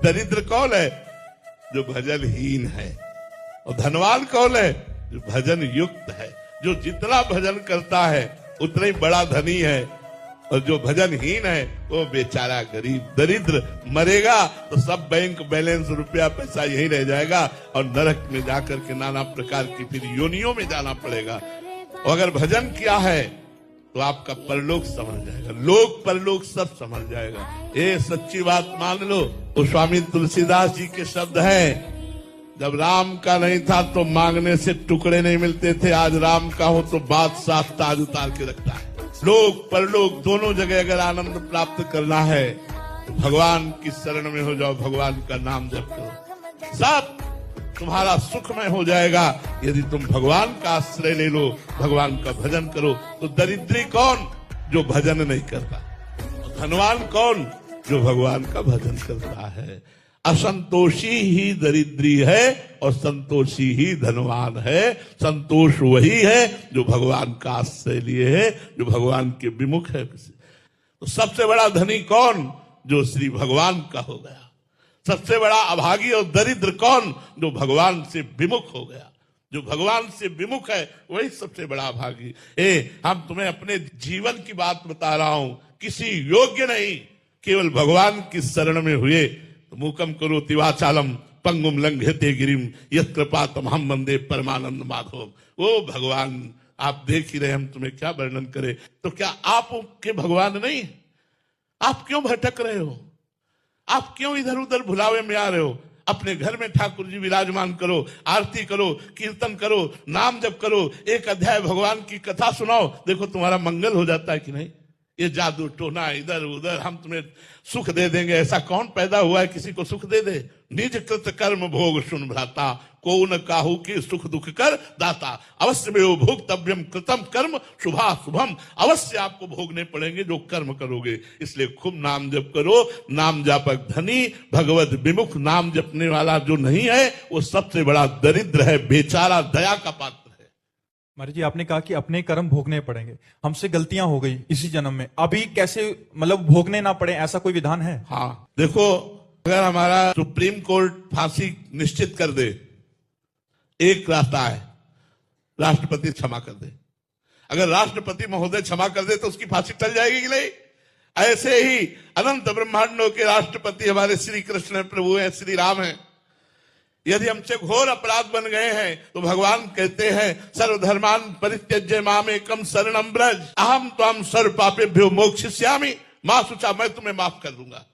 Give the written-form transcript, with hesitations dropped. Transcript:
दरिद्र कौन है? जो भजनहीन है। और धनवान कौन है? जो भजन युक्त है। जो जितना भजन करता है उतना ही बड़ा धनी है, और जो भजनहीन है वो बेचारा गरीब दरिद्र मरेगा तो सब बैंक बैलेंस रुपया पैसा यही रह जाएगा, और नरक में जाकर के नाना प्रकार की फिर योनियों में जाना पड़ेगा। और अगर भजन किया है तो आपका परलोक समझ जाएगा, लोक परलोक सब समझ जाएगा। ये सच्ची बात मान लो। वो स्वामी तुलसीदास जी के शब्द हैं, जब राम का नहीं था तो मांगने से टुकड़े नहीं मिलते थे, आज राम का हो तो बादशाह ताज उतार के रखता है। लोक परलोक दोनों जगह अगर आनंद प्राप्त करना है तो भगवान की शरण में हो जाओ, भगवान का नाम जप करो, सब तुम्हारा सुखमय हो जाएगा। यदि तुम भगवान का आश्रय ले लो, भगवान का भजन करो। तो दरिद्री कौन? जो भजन नहीं करता। धनवान कौन? जो भगवान का भजन करता है। असंतोषी ही दरिद्री है और संतोषी ही धनवान है। संतोष वही है जो भगवान का आश्रय लिए है, जो भगवान के विमुख है। तो सबसे बड़ा धनी कौन? जो श्री भगवान का हो गया। सबसे बड़ा अभागी और दरिद्र कौन? जो भगवान से विमुख हो गया। जो भगवान से विमुख है वही सबसे बड़ा अभागी। हम तुम्हें अपने जीवन की बात बता रहा हूं, किसी योग्य नहीं, केवल भगवान की शरण में हुए तो मूकम करोति वाचालम पंगुम लंघयते गिरिम यत् कृपा तमहम वंदे परमानंद माधवम। वो भगवान आप देख ही रहे, हम तुम्हें क्या वर्णन करें। तो क्या आप के भगवान नहीं? आप क्यों भटक रहे हो? आप क्यों इधर उधर भुलावे में आ रहे हो? अपने घर में ठाकुर जी विराजमान करो, आरती करो, कीर्तन करो, नाम जप करो, एक अध्याय भगवान की कथा सुनाओ, देखो तुम्हारा मंगल हो जाता है कि नहीं। ये जादू टोना इधर उधर हम तुम्हें सुख दे देंगे, ऐसा कौन पैदा हुआ है किसी को सुख दे दे? निज कृत कर्म भोग सुन भ्राता, को न काहू के सुख दुख कर दाता। अवश्य में वो भोक्तव्यम कृतम कर्म शुभा शुभम। अवश्य आपको भोगने पड़ेंगे जो कर्म करोगे। इसलिए खूब नाम जप करो। नाम जापक धनी, भगवत विमुख नाम जपने वाला जो नहीं है वो सबसे बड़ा दरिद्र है, बेचारा, दया का पात्र। महाराज जी, आपने कहा कि अपने कर्म भोगने पड़ेंगे, हमसे गलतियां हो गई इसी जन्म में, अभी कैसे मतलब भोगने ना पड़े, ऐसा कोई विधान है? हाँ देखो, अगर हमारा सुप्रीम कोर्ट फांसी निश्चित कर दे, एक रास्ता है, राष्ट्रपति क्षमा कर दे। अगर राष्ट्रपति महोदय क्षमा कर दे तो उसकी फांसी टल जाएगी कि नहीं? ऐसे ही अनंत ब्रह्मांडों के राष्ट्रपति हमारे श्री कृष्ण प्रभु हैं, श्री राम हैं। यदि हमसे घोर अपराध बन गए हैं तो भगवान कहते हैं सर्वधर्मान परित्यज्य मामेकम शरणं व्रज अहम त्वां सर्व पापेभ्यो मोक्षयिष्यामि। मां सुचा, मैं तुम्हें माफ कर दूंगा।